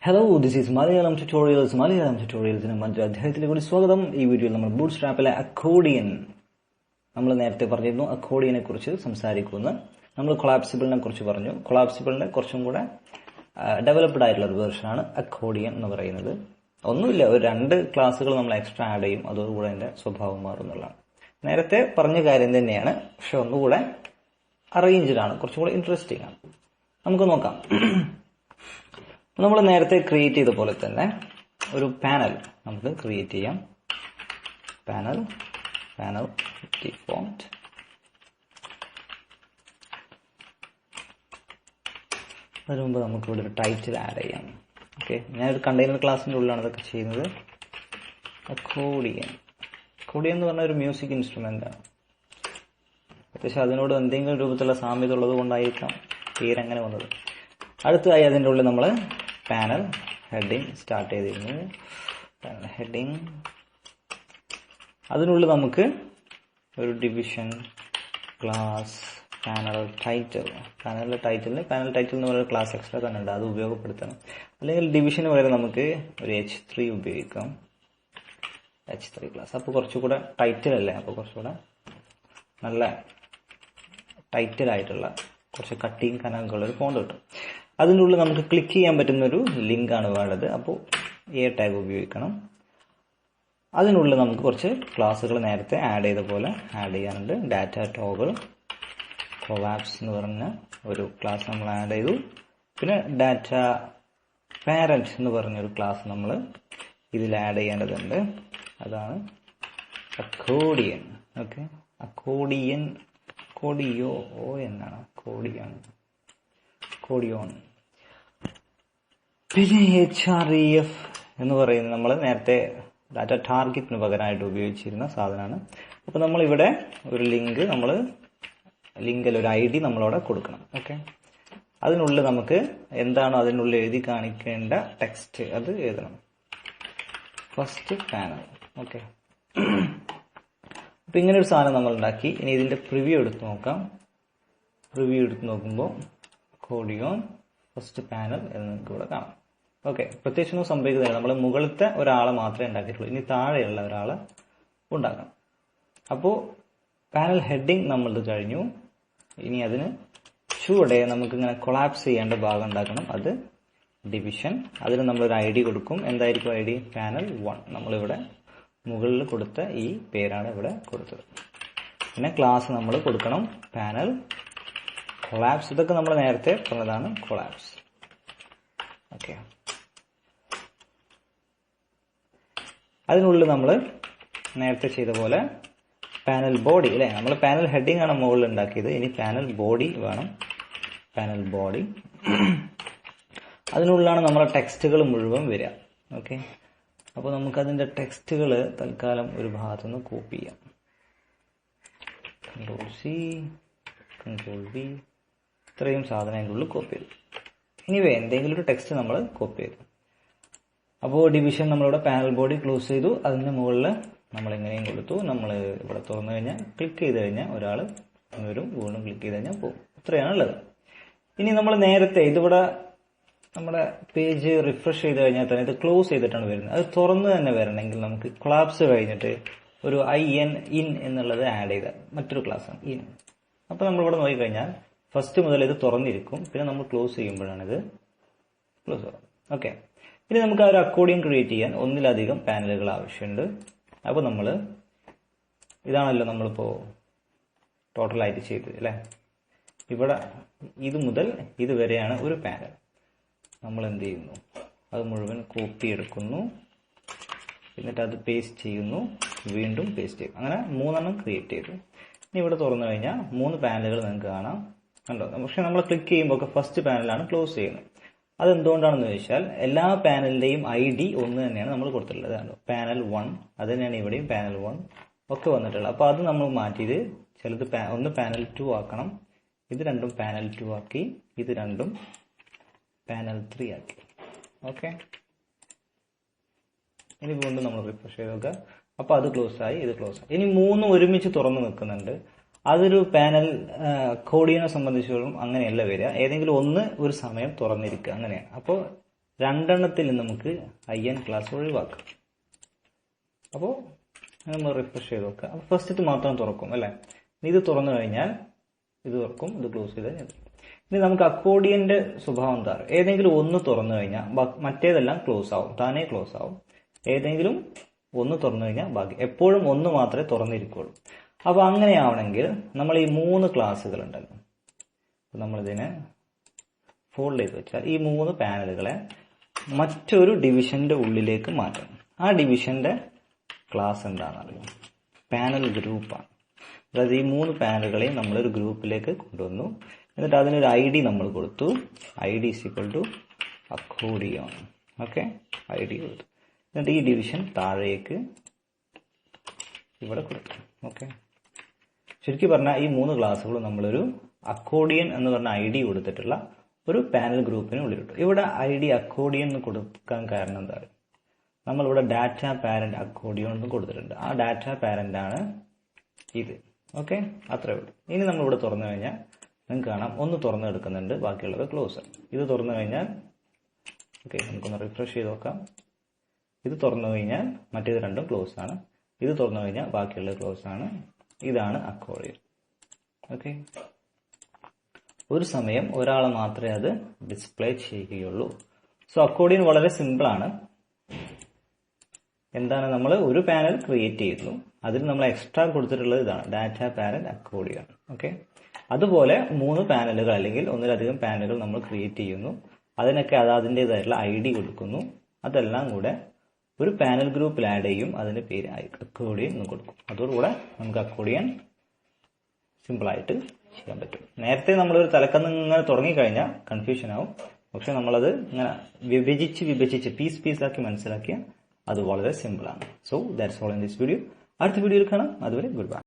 Hello, this is Malayalam tutorials. Malayalam ട്യൂട്ടോറിയൽസിന് മറ്റൊരു അധ്യായത്തിലേക്ക് കൂടി സ്വാഗതം. ഈ വീഡിയോയിൽ നമ്മൾ ബൂട്ട് സ്ട്രാപ്പിലെ അക്കോർഡിയൻ, നമ്മൾ നേരത്തെ പറഞ്ഞിരുന്നു അക്കോർഡിയനെ കുറിച്ച് സംസാരിക്കുന്നു. നമ്മൾ കൊളാപ്സിബിളിനെ കുറിച്ച് പറഞ്ഞു. കൊളാപ്സിബിളിന്റെ കുറച്ചും കൂടെ ഡെവലപ്ഡ് ആയിട്ടുള്ള ഒരു വേർഷനാണ് അക്കോർഡിയൻ എന്ന് പറയുന്നത്. ഒന്നുമില്ല, ഒരു 2 ക്ലാസ്സുകൾ നമ്മൾ എക്സ്ട്രാ ആഡ് ചെയ്യും, അതോടുകൂടെ അതിന്റെ സ്വഭാവം മാറുന്നുള്ളതാണ്. നേരത്തെ പറഞ്ഞ കാര്യം തന്നെയാണ്, പക്ഷെ ഒന്നുകൂടെ അറേഞ്ച്ഡ് ആണ്, കുറച്ചും കൂടെ ഇൻട്രസ്റ്റിംഗ് ആണ്. നമുക്ക് നോക്കാം. നമ്മൾ നേരത്തെ ക്രിയേറ്റ് ചെയ്ത പോലെ തന്നെ ഒരു പാനൽ നമുക്ക് ക്രിയേറ്റ് ചെയ്യാം. Panel default. അതിനു മുമ്പ് നമുക്ക് ഇവിടെ ഒരു ടൈറ്റിൽ ആഡ് ചെയ്യാം. ഓക്കെ, ഞാനൊരു കണ്ടെയ്നർ ക്ലാസിന്റെ ഉള്ളിലാണ് ഇതൊക്കെ ചെയ്യുന്നത്. അക്കോർഡിയൻ എന്ന് പറഞ്ഞ ഒരു മ്യൂസിക് ഇൻസ്ട്രുമെന്റ് ആണ്. അത്യാവശ്യം അതിനോട് എന്തെങ്കിലും രൂപത്തിലുള്ള സാമ്യത ഉള്ളത് കൊണ്ടായിരിക്കാം പേരങ്ങനെ വന്നത്. അടുത്തതായി അതിൻ്റെ ഉള്ളിൽ നമ്മൾ പാനൽ ഹെഡിങ് സ്റ്റാർട്ട് ചെയ്തിരുന്നു. പാനൽ ഹെഡിങ്, അതിനുള്ളിൽ നമുക്ക് ഒരു division, class, panel title. Panel title എന്ന് പറയുന്ന ക്ലാസ് എക്സ്ട്രാ തന്നെ ഉണ്ട്, അത് ഉപയോഗപ്പെടുത്തണം. അല്ലെങ്കിൽ ഡിവിഷന് പകരം നമുക്ക് ഒരു H3 ഉപയോഗിക്കാം. H3 class. അപ്പോൾ കുറച്ചുകൂടെ ടൈറ്റിൽ അല്ലേ, അപ്പോൾ കുറച്ചുകൂടെ നല്ല ടൈറ്റിൽ ആയിട്ടുള്ള കുറച്ച് കട്ടിയും കനകൊള്ള ഒരു ഫോണ്ട് കിട്ടും. അതിൻ്റെ ഉള്ളിൽ നമുക്ക് ക്ലിക്ക് ചെയ്യാൻ പറ്റുന്ന ഒരു ലിങ്ക് ആണ് വേണ്ടത്. അപ്പോൾ എ ടാഗ് ഉപയോഗിക്കണം. അതിനുള്ളിൽ നമുക്ക് കുറച്ച് ക്ലാസ്സുകൾ നേരത്തെ ആഡ് ചെയ്ത പോലെ ആഡ് ചെയ്യാനുണ്ട്. ഡാറ്റ ടോഗിൾ, കൊളാപ്സ് എന്ന് പറഞ്ഞ ഒരു ക്ലാസ് നമ്മൾ ആഡ് ചെയ്തു. പിന്നെ ഡാറ്റ പാരന്റ് എന്ന് പറഞ്ഞൊരു ക്ലാസ് നമ്മൾ ഇതിൽ ആഡ് ചെയ്യേണ്ടതുണ്ട്. അതാണ് അക്കോർഡിയൻ. ഓക്കെ, അക്കോർഡിയൻ, കോഡിയോ എന്നാണ്, കോഡിയോൺ. പിന്നെ HREF എന്ന് പറയുന്നത് നമ്മൾ നേരത്തെ ഡാറ്റ ടാർഗറ്റിന് പകരമായിട്ട് ഉപയോഗിച്ചിരുന്ന സാധനമാണ്. അപ്പൊ നമ്മൾ ഇവിടെ ഒരു ലിങ്കിൽ ഒരു ID നമ്മളവിടെ കൊടുക്കണം. ഓക്കെ, അതിനുള്ളിൽ നമുക്ക് എന്താണോ അതിനുള്ളിൽ എഴുതി കാണിക്കേണ്ട ടെക്സ്റ്റ് അത് എഴുതണം. First panel. ഓക്കെ, അപ്പൊ ഇങ്ങനെ ഒരു സാധനം നമ്മൾ ഉണ്ടാക്കി. ഇനി ഇതിന്റെ പ്രിവ്യൂ എടുത്ത് നോക്കാം. പ്രിവ്യൂ എടുത്ത് നോക്കുമ്പോൾ കോഡിയോൺ ഫസ്റ്റ് പാനൽ എന്ന് നിങ്ങൾക്ക് ഇവിടെ കാണാം. ഓക്കെ, പ്രത്യേകിച്ചൊന്നും സംഭവിക്കുന്നില്ല. നമ്മൾ മുകളിലത്തെ ഒരാളെ മാത്രമേ ഉണ്ടാക്കിയിട്ടുള്ളൂ. ഇനി താഴെയുള്ള ഒരാളെ ഉണ്ടാക്കണം. അപ്പോൾ പാനൽ ഹെഡിങ് നമ്മളത് കഴിഞ്ഞു. ഇനി അതിന് ചുവടെ നമുക്ക് ഇങ്ങനെ കൊളാപ്സ് ചെയ്യേണ്ട ഭാഗം ഉണ്ടാക്കണം. അത് ഡിവിഷൻ. അതിന് നമ്മളൊരു ID കൊടുക്കും. എന്തായിരിക്കും ID? പാനൽ 1. നമ്മളിവിടെ മുകളിൽ കൊടുത്ത ഈ പേരാണ് ഇവിടെ കൊടുത്തത്. പിന്നെ ക്ലാസ് നമ്മൾ കൊടുക്കണം പാനൽ കൊളാപ്സ്. ഇതൊക്കെ നമ്മൾ നേരത്തെ പറഞ്ഞതാണ് കൊളാപ്സ്. ഓക്കെ, അതിനുള്ളിൽ നമ്മൾ നേരത്തെ ചെയ്ത പോലെ പാനൽ ബോഡി അല്ലെ, നമ്മൾ പാനൽ ഹെഡിങ് ആണ് മുകളിൽ ഉണ്ടാക്കിയത്. ഇനി പാനൽ ബോഡി വേണം. പാനൽ ബോഡി, അതിനുള്ളിലാണ് നമ്മളെ ടെക്സ്റ്റുകൾ മുഴുവൻ വരിക. ഓക്കെ, അപ്പോൾ നമുക്കതിന്റെ ടെക്സ്റ്റുകൾ തൽക്കാലം ഒരു ഭാഗത്തുനിന്ന് കോപ്പി ചെയ്യാം. Ctrl+C, Ctrl+V, ഇത്രയും സാധനം അതിൻ്റെ ഉള്ളിൽ കോപ്പി ചെയ്തു. ഇനി എന്തെങ്കിലും ഒരു ടെക്സ്റ്റ് നമ്മൾ കോപ്പി ചെയ്തു. അപ്പോൾ ഡിവിഷൻ നമ്മളിവിടെ പാനൽ ബോഡി ക്ലോസ് ചെയ്തു. അതിന്റെ മുകളിൽ നമ്മൾ എങ്ങനെയും കൊടുത്തു. നമ്മൾ ഇവിടെ തുറന്നു കഴിഞ്ഞാൽ ക്ലിക്ക് ചെയ്ത് കഴിഞ്ഞാൽ ഒരാൾ വരും, വീണ്ടും ക്ലിക്ക് ചെയ്ത് കഴിഞ്ഞാൽ പോകും. ഇത്രയാണ് ഉള്ളത്. ഇനി നമ്മൾ നേരത്തെ ഇതിവിടെ നമ്മുടെ പേജ് റിഫ്രഷ് ചെയ്ത് കഴിഞ്ഞാൽ തന്നെ ഇത് ക്ലോസ് ചെയ്തിട്ടാണ് വരുന്നത്. അത് തുറന്ന് തന്നെ വരണമെങ്കിൽ നമുക്ക് കൊളാപ്സ് കഴിഞ്ഞിട്ട് ഒരു IN എന്നുള്ളത് ആഡ് ചെയ്ത മറ്റൊരു ക്ലാസ്സാണ് ഇൻ. അപ്പൊ നമ്മളിവിടെ നോക്കിക്കഴിഞ്ഞാൽ ഫസ്റ്റ് മുതൽ ഇത് തുറന്നിരിക്കും. പിന്നെ നമ്മൾ ക്ലോസ് ചെയ്യുമ്പോഴാണ് ഇത് ക്ലോസ് ആകും. ഓക്കെ, ഇനി നമുക്ക് ആ ഒരു അക്കോർഡിയൻ ക്രിയേറ്റ് ചെയ്യാൻ ഒന്നിലധികം പാനലുകൾ ആവശ്യമുണ്ട്. അപ്പൊ ഇതാണല്ലോ നമ്മളിപ്പോ ടോട്ടലായിട്ട് ചെയ്തത് അല്ലെ. ഇവിടെ ഇത് മുതൽ ഇത് വരെയാണ് ഒരു പാനൽ. നമ്മൾ എന്ത് ചെയ്യുന്നു, അത് മുഴുവൻ കോപ്പി എടുക്കുന്നു, എന്നിട്ട് അത് പേസ്റ്റ് ചെയ്യുന്നു, വീണ്ടും പേസ്റ്റ് ചെയ്യും. അങ്ങനെ 3 ക്രിയേറ്റ് ചെയ്തു. ഇനി ഇവിടെ തുറന്നു കഴിഞ്ഞാൽ 3 പാനലുകൾ നിങ്ങൾക്ക് കാണാം, കണ്ടോ. പക്ഷെ നമ്മൾ ക്ലിക്ക് ചെയ്യുമ്പോൾ ഫസ്റ്റ് പാനലാണ് ക്ലോസ് ചെയ്യുന്നത്. അതെന്തുകൊണ്ടാണെന്ന് ചോദിച്ചാൽ എല്ലാ പാനലിന്റെയും ID ഒന്ന് തന്നെയാണ് നമ്മൾ കൊടുത്തിട്ടുള്ളത്. പാനൽ 1 അത് തന്നെയാണ് ഇവിടെയും പാനൽ 1 ഒക്കെ വന്നിട്ടുള്ളത്. അപ്പൊ അത് നമ്മൾ മാറ്റിയത് ചിലത് ഒന്ന് പാനൽ 2 ആക്കണം. ഇത് രണ്ടും പാനൽ 2 ആക്കി, ഇത് രണ്ടും പാനൽ 3 ആക്കി. ഓക്കെ, ഇനി വീണ്ടും നമ്മൾ റിഫ്രഷ് ചെയ്ത് നോക്കുക. അപ്പൊ അത് ക്ലോസ് ആയി, ഇത് ക്ലോസ് ആയി. ഇനി 3 ഒരുമിച്ച് തുറന്നു നിൽക്കുന്നുണ്ട്. അതൊരു പാനൽ കോഡിയനെ സംബന്ധിച്ചിടത്തോളം അങ്ങനെയല്ല വരിക. ഏതെങ്കിലും ഒന്ന് ഒരു സമയം തുറന്നിരിക്കുക, അങ്ങനെയാണ്. അപ്പോൾ രണ്ടെണ്ണത്തിൽ നമുക്ക് IN ക്ലാസ് ഒഴിവാക്കാം. അപ്പോൾ നമ്മൾ റിഫ്രഷ് ചെയ്ത് നോക്കുക. അപ്പോൾ ഫസ്റ്റ് മാത്രം തുറക്കും അല്ലേ. ഇത് തുറന്നു കഴിഞ്ഞാൽ ഇത് തുറക്കും, ഇത് ക്ലോസ് ചെയ്ത്. ഇനി നമുക്ക് അക്കോർഡിയന്റെ സ്വഭാവം എന്താ? ഏതെങ്കിലും ഒന്ന് തുറന്നു കഴിഞ്ഞാൽ മറ്റേതെല്ലാം ക്ലോസ് ആവും, താനേ ക്ലോസ് ആവും. ഏതെങ്കിലും ഒന്ന് തുറന്നു കഴിഞ്ഞാൽ ബാക്കി എപ്പോഴും ഒന്ന് മാത്രമേ തുറന്നിരിക്കുള്ളൂ. അപ്പൊ അങ്ങനെയാവണമെങ്കിൽ നമ്മൾ ഈ 3 ക്ലാസ്സുകൾ ഉണ്ടല്ലോ, നമ്മളിതിനെ ഫോൾഡ് ചെയ്ത് വെച്ചാൽ ഈ 3 പാനലുകളെ മറ്റൊരു ഡിവിഷന്റെ ഉള്ളിലേക്ക് മാറ്റണം. ആ ഡിവിഷന്റെ ക്ലാസ് എന്താണെന്നറിയാം? പാനൽ ഗ്രൂപ്പാണ്. അതായത് ഈ 3 പാനലുകളെയും നമ്മളൊരു ഗ്രൂപ്പിലേക്ക് കൊണ്ടുവന്നു. എന്നിട്ട് അതിനൊരു ID നമ്മൾ കൊടുത്തു. ID = അക്കോർഡിയോൺ. ഓക്കെ, ID കൊടുത്തു. എന്നിട്ട് ഈ ഡിവിഷൻ താഴേക്ക് ഇവിടെ കൊടുക്കും. ഓക്കെ, ശരിക്കും പറഞ്ഞാൽ ഈ 3 ക്ലാസ്സുകളും നമ്മളൊരു അക്കോർഡിയൻ എന്ന് പറഞ്ഞ ID കൊടുത്തിട്ടുള്ള ഒരു പാനൽ ഗ്രൂപ്പിന് ഉള്ളിലിട്ടു. ഇവിടെ ID അക്കോർഡിയൻ എന്ന് കൊടുക്കാൻ കാരണം എന്താ? നമ്മളിവിടെ ഡാറ്റ പാരന്റ് അക്കോർഡിയോൺ എന്ന് കൊടുത്തിട്ടുണ്ട്. ആ ഡാറ്റ പാരന്റ് ആണ് ഇത്. ഓക്കെ, അത്രേ ഉള്ളൂ. ഇനി നമ്മളിവിടെ തുറന്നു കഴിഞ്ഞാൽ നിങ്ങൾക്ക് കാണാം, ഒന്ന് തുറന്ന് എടുക്കുന്നുണ്ട്, ബാക്കിയുള്ളത് ക്ലോസ്. ഇത് തുറന്നു കഴിഞ്ഞാൽ ഓക്കെ, നമുക്കൊന്ന് റിഫ്രഷ് ചെയ്ത് നോക്കാം. ഇത് തുറന്നു കഴിഞ്ഞാൽ മറ്റേത് രണ്ടും ക്ലോസ് ആണ്. ഇത് തുറന്നു കഴിഞ്ഞാൽ ബാക്കിയുള്ളത് ക്ലോസ് ആണ്. ഇതാണ് അക്കോർഡിയൻ. ഓക്കെ, ഒരു സമയം ഒരാൾ മാത്രമേ അത് ഡിസ്പ്ലേ ചെയ്യുകയുള്ളൂ. സോ അക്കോർഡിയൻ വളരെ സിമ്പിൾ ആണ്. എന്താണ്, നമ്മൾ ഒരു പാനൽ ക്രിയേറ്റ് ചെയ്യുന്നു, അതിൽ നമ്മൾ എക്സ്ട്രാ കൊടുത്തിട്ടുള്ളത് ഇതാണ്, ഡാറ്റ പാരന്റ് അക്കോർഡിയൻ. ഓക്കെ, അതുപോലെ 3 പാനലുകൾ അല്ലെങ്കിൽ ഒന്നിലധികം പാനലുകൾ നമ്മൾ ക്രിയേറ്റ് ചെയ്യുന്നു. അതിനൊക്കെ അതിൻ്റെതായിട്ടുള്ള ID കൊടുക്കുന്നു. അതെല്ലാം കൂടെ ഒരു പാനൽ ഗ്രൂപ്പിൽ ആഡ് ചെയ്യും. അതിന്റെ പേര് അക്കോർഡിയൻ എന്ന് കൊടുക്കും. അതോടുകൂടെ നമുക്ക് അക്കോർഡിയൻ സിമ്പിളായിട്ട് ചെയ്യാൻ പറ്റും. നേരത്തെ നമ്മളൊരു തലക്കന്ന് ഇങ്ങനെ തുടങ്ങിക്കഴിഞ്ഞാൽ കൺഫ്യൂഷൻ ആവും. പക്ഷെ നമ്മളത് ഇങ്ങനെ വിഭജിച്ച് പീസാക്കി മനസ്സിലാക്കിയാൽ അത് വളരെ സിമ്പിൾ ആണ്. So that's all in this video. അടുത്ത വീഡിയോയിൽ കാണാം. അതുവരെ ഗുഡ് ബൈ.